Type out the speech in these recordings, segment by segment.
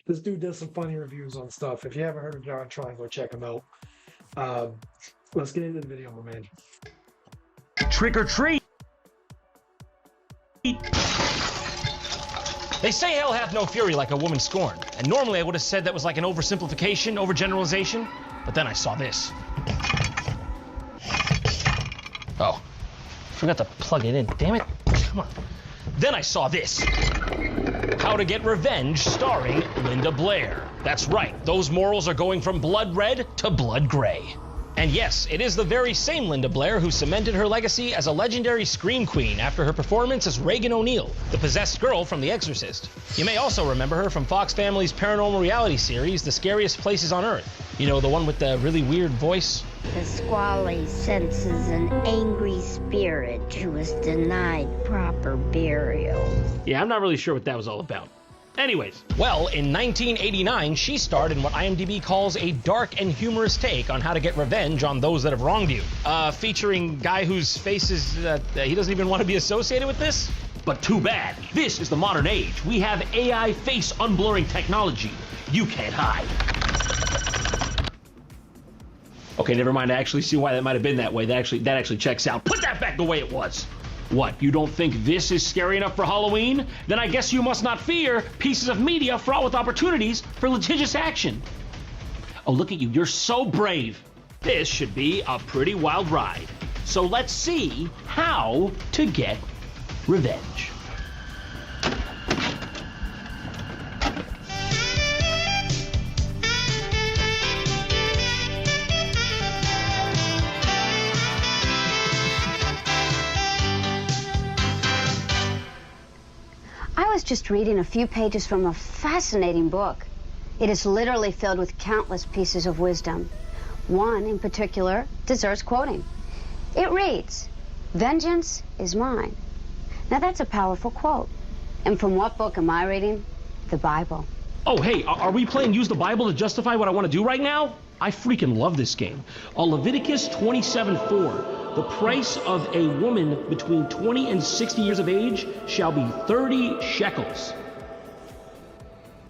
This dude does some funny reviews on stuff. If you haven't heard of JonTron, go check him out. Let's get into the video, my man. Trick or treat. They say hell hath no fury like a woman scorned. And normally I would have said that was like an oversimplification, overgeneralization. But then I saw this. Oh, forgot to plug it in. Damn it. Come on. Then I saw this. How to Get Revenge starring Linda Blair. That's right, those morals are going from blood red to blood gray. And yes, it is the very same Linda Blair who cemented her legacy as a legendary scream queen after her performance as Regan O'Neill, the possessed girl from The Exorcist. You may also remember her from Fox Family's paranormal reality series, The Scariest Places on Earth. You know, the one with the really weird voice? Pasquale senses an angry spirit who was denied proper burial. Yeah, I'm not really sure what that was all about. Anyways, well, in 1989, she starred in what IMDb calls a dark and humorous take on how to get revenge on those that have wronged you. Featuring guy whose face is, he doesn't even want to be associated with this? But too bad. This is the modern age. We have AI face unblurring technology. You can't hide. Okay, never mind. I actually see why that might have been that way. That actually checks out. Put that back the way it was. What, you don't think this is scary enough for Halloween? Then I guess you must not fear pieces of media fraught with opportunities for litigious action. Oh, look at you. You're so brave. This should be a pretty wild ride. So let's see how to get revenge. I was just reading a few pages from a fascinating book. It is literally filled with countless pieces of wisdom. One in particular deserves quoting. It reads, "Vengeance is mine." Now that's a powerful quote. And from what book am I reading? The Bible. Oh, hey, are we playing Use the Bible to justify what I want to do right now? I freaking love this game. Leviticus 27:4. The price of a woman between 20 and 60 years of age shall be 30 shekels.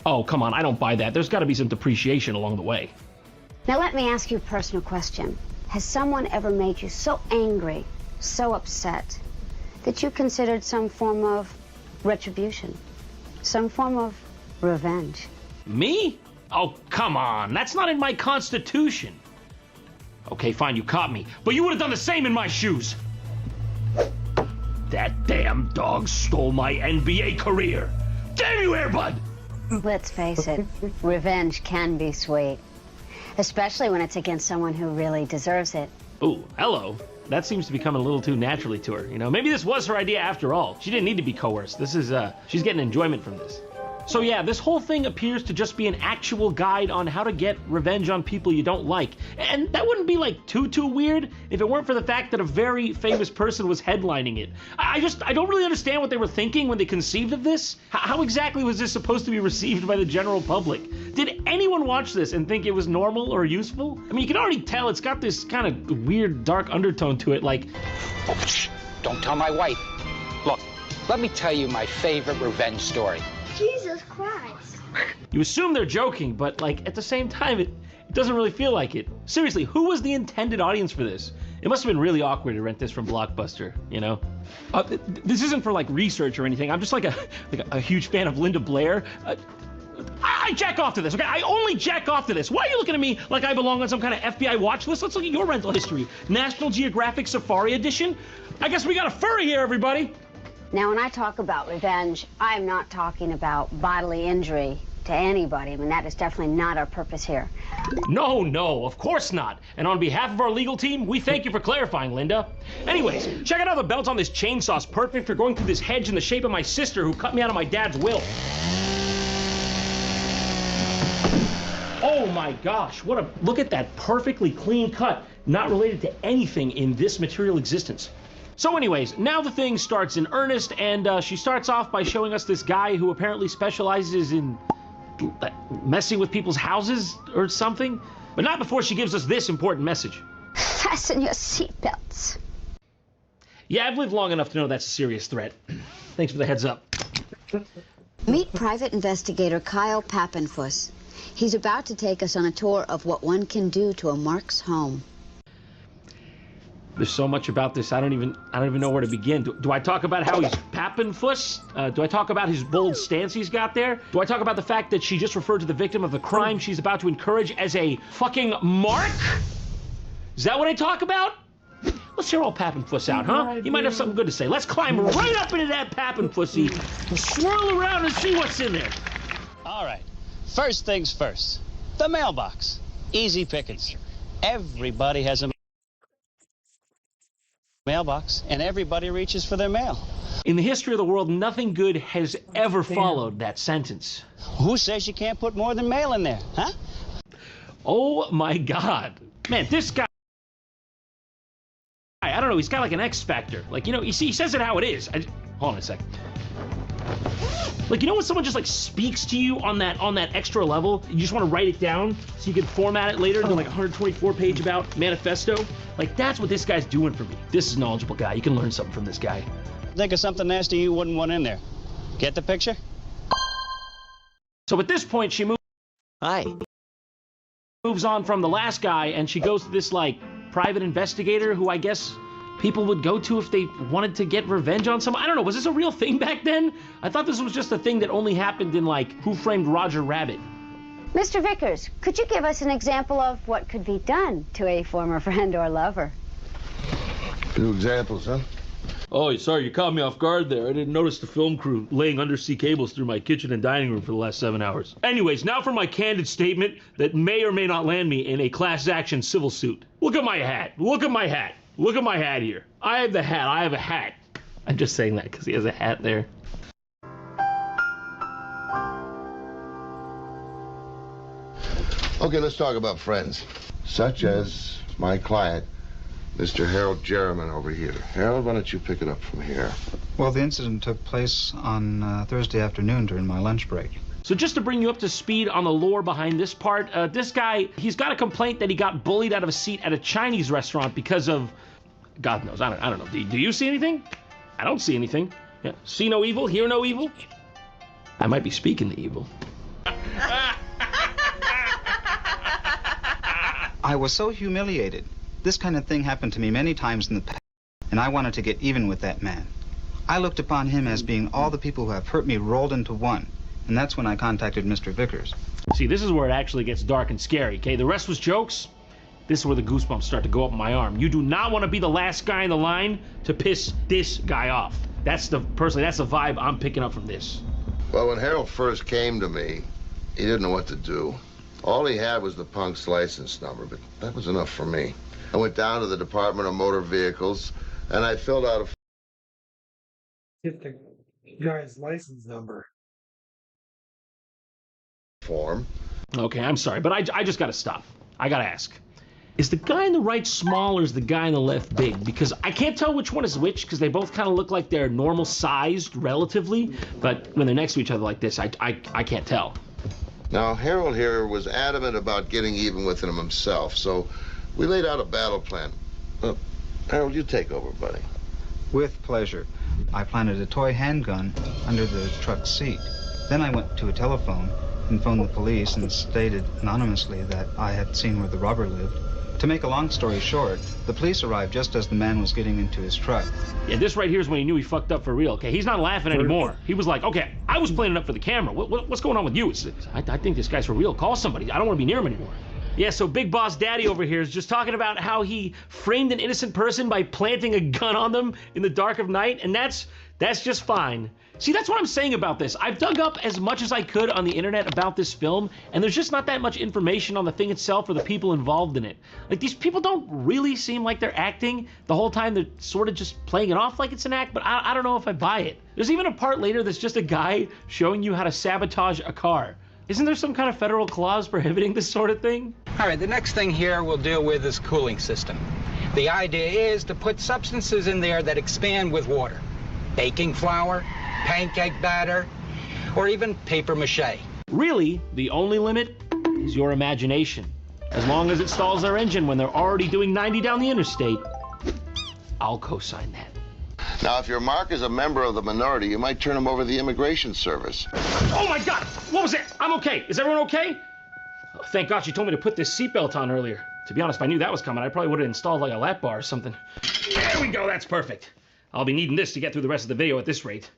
Oh, come on, I don't buy that. There's got to be some depreciation along the way. Now let me ask you a personal question. Has someone ever made you so angry, so upset, that you considered some form of retribution? Some form of revenge? Me? Oh, come on. That's not in my constitution. Okay, fine, you caught me. But you would have done the same in my shoes. That damn dog stole my NBA career. Damn you, Airbud! Let's face it, revenge can be sweet. Especially when it's against someone who really deserves it. Ooh, hello. That seems to be coming a little too naturally to her. You know, maybe this was her idea after all. She didn't need to be coerced. This is, she's getting enjoyment from this. So yeah, this whole thing appears to just be an actual guide on how to get revenge on people you don't like. And that wouldn't be like too weird if it weren't for the fact that a very famous person was headlining it. I don't really understand what they were thinking when they conceived of this. How exactly was this supposed to be received by the general public? Did anyone watch this and think it was normal or useful? I mean, you can already tell it's got this kind of weird dark undertone to it, like... Oh, shh, don't tell my wife. Look, let me tell you my favorite revenge story. Jesus Christ. You assume they're joking, but like at the same time, it doesn't really feel like it. Seriously, who was the intended audience for this? It must have been really awkward to rent this from Blockbuster, you know? This isn't for like research or anything. I'm just like a huge fan of Linda Blair. I jack off to this, okay? I only jack off to this. Why are you looking at me like I belong on some kind of FBI watch list? Let's look at your rental history. National Geographic Safari Edition? I guess we got a furry here, everybody. Now, when I talk about revenge, I'm not talking about bodily injury to anybody. I mean, that is definitely not our purpose here. No, of course not. And on behalf of our legal team, we thank you for clarifying, Linda. Anyways, check out how the belt on this chainsaw's perfect for going through this hedge in the shape of my sister who cut me out of my dad's will. Oh my gosh, look at that perfectly clean cut, not related to anything in this material existence. So anyways, now the thing starts in earnest, and she starts off by showing us this guy who apparently specializes in messing with people's houses or something. But not before she gives us this important message. Fasten your seatbelts. Yeah, I've lived long enough to know that's a serious threat. Thanks for the heads up. Meet private investigator Kyle Pappenfuss. He's about to take us on a tour of what one can do to a Mark's home. There's so much about this, I don't even know where to begin. Do I talk about how he's Pappenfuss? Do I talk about his bold stance he's got there? Do I talk about the fact that she just referred to the victim of the crime she's about to encourage as a fucking Mark? Is that what I talk about? Let's hear old Pappenfuss out, huh? He might have something good to say. Let's climb right up into that Pappenfussy, swirl around and see what's in there. All right. First things first. The mailbox. Easy pickings. Everybody has a mailbox, and everybody reaches for their mail. In the history of the world, nothing good has ever followed that sentence. Who says you can't put more than mail in there, huh? Oh my God. Man, this guy, I don't know, he's got like an X factor. Like, you know, he says it how it is. Hold on a second. Like, you know when someone just like speaks to you on that extra level, you just want to write it down so you can format it later into like a 124-page about manifesto? Like, that's what this guy's doing for me. This is a knowledgeable guy. You can learn something from this guy. Think of something nasty you wouldn't want in there. Get the picture? So at this point, she moves on from the last guy, and she goes to this like private investigator who I guess people would go to if they wanted to get revenge on someone. I don't know, was this a real thing back then? I thought this was just a thing that only happened in like Who Framed Roger Rabbit. Mr. Vickers, could you give us an example of what could be done to a former friend or lover? 2 examples, huh? Oh, sorry, you caught me off guard there. I didn't notice the film crew laying undersea cables through my kitchen and dining room for the last 7 hours. Anyways, now for my candid statement that may or may not land me in a class action civil suit. Look at my hat. Look at my hat. Look at my hat here. I have the hat. I have a hat. I'm just saying that because he has a hat there. Okay, let's talk about friends. Such as my client, Mr. Harold Jerriman over here. Harold, why don't you pick it up from here? Well, the incident took place on Thursday afternoon during my lunch break. So just to bring you up to speed on the lore behind this part, this guy, he's got a complaint that he got bullied out of a seat at a Chinese restaurant because of, God knows, I don't know. Do you see anything? I don't see anything. Yeah. See no evil, hear no evil. I might be speaking the evil. I was so humiliated. This kind of thing happened to me many times in the past, and I wanted to get even with that man. I looked upon him as being all the people who have hurt me rolled into one, and that's when I contacted Mr. Vickers. See, this is where it actually gets dark and scary, okay? The rest was jokes. This is where the goosebumps start to go up my arm. You do not want to be the last guy in the line to piss this guy off. That's the vibe I'm picking up from this. Well, when Harold first came to me, he didn't know what to do. All he had was the punk's license number, but that was enough for me. I went down to the Department of Motor Vehicles, and I filled out a Get the guy's license number. form. Okay, I'm sorry, but I just gotta stop. I gotta ask. Is the guy on the right small or is the guy on the left big? Because I can't tell which one is which because they both kind of look like they're normal sized relatively, but when they're next to each other like this, I can't tell. Now, Harold here was adamant about getting even with him himself, so we laid out a battle plan. Harold, you take over, buddy. With pleasure. I planted a toy handgun under the truck's seat. Then I went to a telephone and phoned the police and stated anonymously that I had seen where the robber lived. To make a long story short, the police arrived just as the man was getting into his truck. Yeah, this right here is when he knew he fucked up for real, okay? He's not laughing anymore. He was like, okay, I was playing it up for the camera. What's going on with you? I think this guy's for real. Call somebody. I don't want to be near him anymore. Yeah, so Big Boss Daddy over here is just talking about how he framed an innocent person by planting a gun on them in the dark of night, and that's just fine. See, that's what I'm saying about this. I've dug up as much as I could on the internet about this film, and there's just not that much information on the thing itself or the people involved in it. Like, these people don't really seem like they're acting. The whole time they're sort of just playing it off like it's an act, but I don't know if I buy it. There's even a part later that's just a guy showing you how to sabotage a car. Isn't there some kind of federal clause prohibiting this sort of thing? All right, the next thing here we'll deal with is cooling system. The idea is to put substances in there that expand with water. Baking flour, pancake batter, or even paper mache. Really, the only limit is your imagination. As long as it stalls their engine when they're already doing 90 down the interstate, I'll co-sign that. Now, if your mark is a member of the minority, you might turn him over to the immigration service. Oh my God! What was that? I'm okay. Is everyone okay? Oh, thank God she told me to put this seatbelt on earlier. To be honest, if I knew that was coming, I probably would have installed like a lap bar or something. There we go, that's perfect. I'll be needing this to get through the rest of the video at this rate.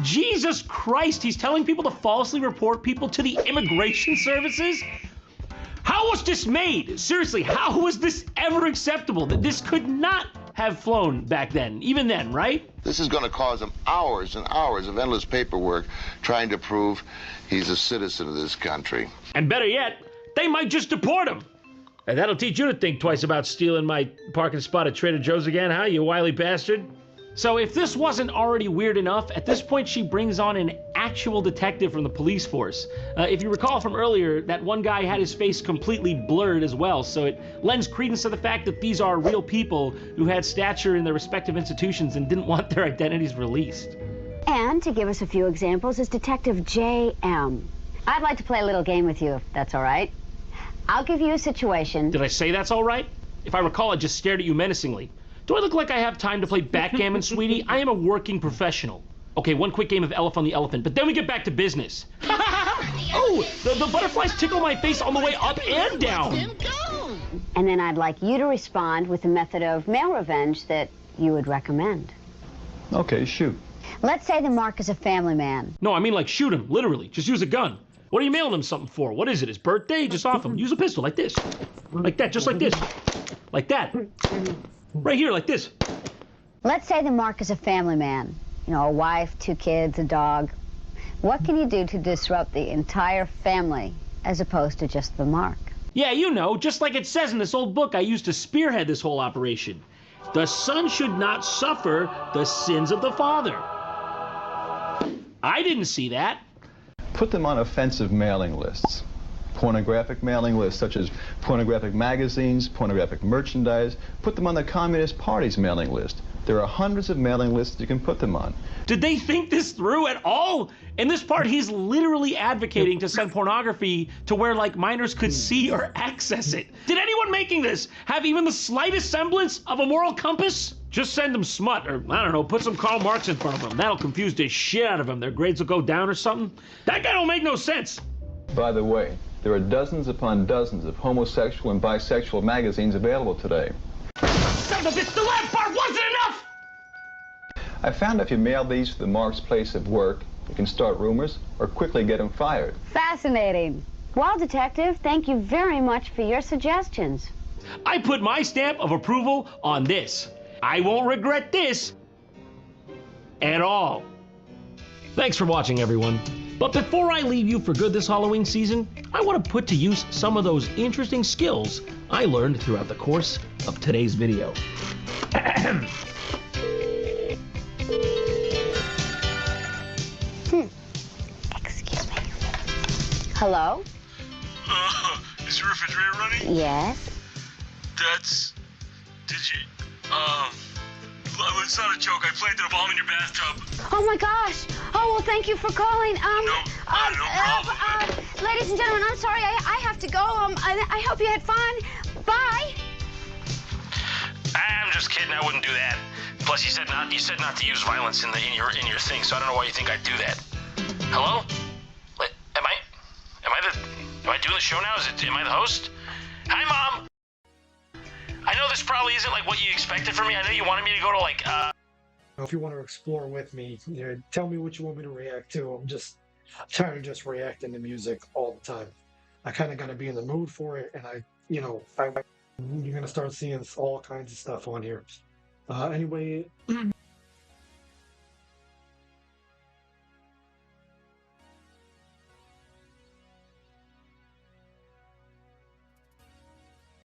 Jesus Christ, he's telling people to falsely report people to the immigration services? How was this made? Seriously, how was this ever acceptable? That this could not have flown back then, even then, right? This is going to cause him hours and hours of endless paperwork trying to prove he's a citizen of this country. And better yet, they might just deport him. And that'll teach you to think twice about stealing my parking spot at Trader Joe's again, huh, you wily bastard? So if this wasn't already weird enough, at this point she brings on an actual detective from the police force. If you recall from earlier, that one guy had his face completely blurred as well, so it lends credence to the fact that these are real people who had stature in their respective institutions and didn't want their identities released. And to give us a few examples is Detective J.M. I'd like to play a little game with you, if that's all right. I'll give you a situation. Did I say that's all right? If I recall, I just stared at you menacingly. Do I look like I have time to play backgammon, sweetie? I am a working professional. Okay, one quick game of Elephant on the Elephant, but then we get back to business. Oh, the butterflies tickle my face on the way up and down. And then I'd like you to respond with a method of male revenge that you would recommend. Okay, shoot. Let's say the mark is a family man. No, I mean like shoot him, literally. Just use a gun. What are you mailing him something for? What is it, his birthday? Just off him. Use a pistol like this. Like that, just like this. Like that. Right here, like this. Let's say the mark is a family man. You know, a wife, 2 kids, a dog. What can you do to disrupt the entire family as opposed to just the mark? Yeah, you know, just like it says in this old book I used to spearhead this whole operation. The son should not suffer the sins of the father. I didn't see that. Put them on offensive mailing lists. Pornographic mailing lists such as pornographic magazines, pornographic merchandise. Put them on the Communist Party's mailing list. There are hundreds of mailing lists you can put them on. Did they think this through at all? In this part, he's literally advocating to send pornography to where, like, minors could see or access it. Did anyone making this have even the slightest semblance of a moral compass? Just send them smut, or, I don't know, put some Karl Marx in front of them. That'll confuse the shit out of them. Their grades will go down or something. That guy don't make no sense. By the way, there are dozens upon dozens of homosexual and bisexual magazines available today. Son of a bitch, the last part wasn't enough! I found if you mail these to the mark's place of work, you can start rumors or quickly get them fired. Fascinating. Well, Detective, thank you very much for your suggestions. I put my stamp of approval on this. I won't regret this at all. Thanks for watching, everyone. But before I leave you for good this Halloween season, I want to put to use some of those interesting skills I learned throughout the course of today's video. Excuse me. Hello? Is your refrigerator running? Yes. It's not a joke. I planted a bomb in your bathtub. Oh my gosh. Oh, well, thank you for calling. No problem. Ladies and gentlemen, I'm sorry. I have to go. I hope you had fun. Bye. I'm just kidding. I wouldn't do that. Plus, you said not to use violence in your thing, so I don't know why you think I'd do that. Hello? Wait, am I doing the show now? Am I the host? Hi, Mom. I know this probably isn't like what you expected from me. I know you wanted me to go to like. If you want to explore with me, tell me what you want me to react to. I'm tired of just reacting to music all the time. I kind of got to be in the mood for it, and you're gonna start seeing all kinds of stuff on here. Anyway,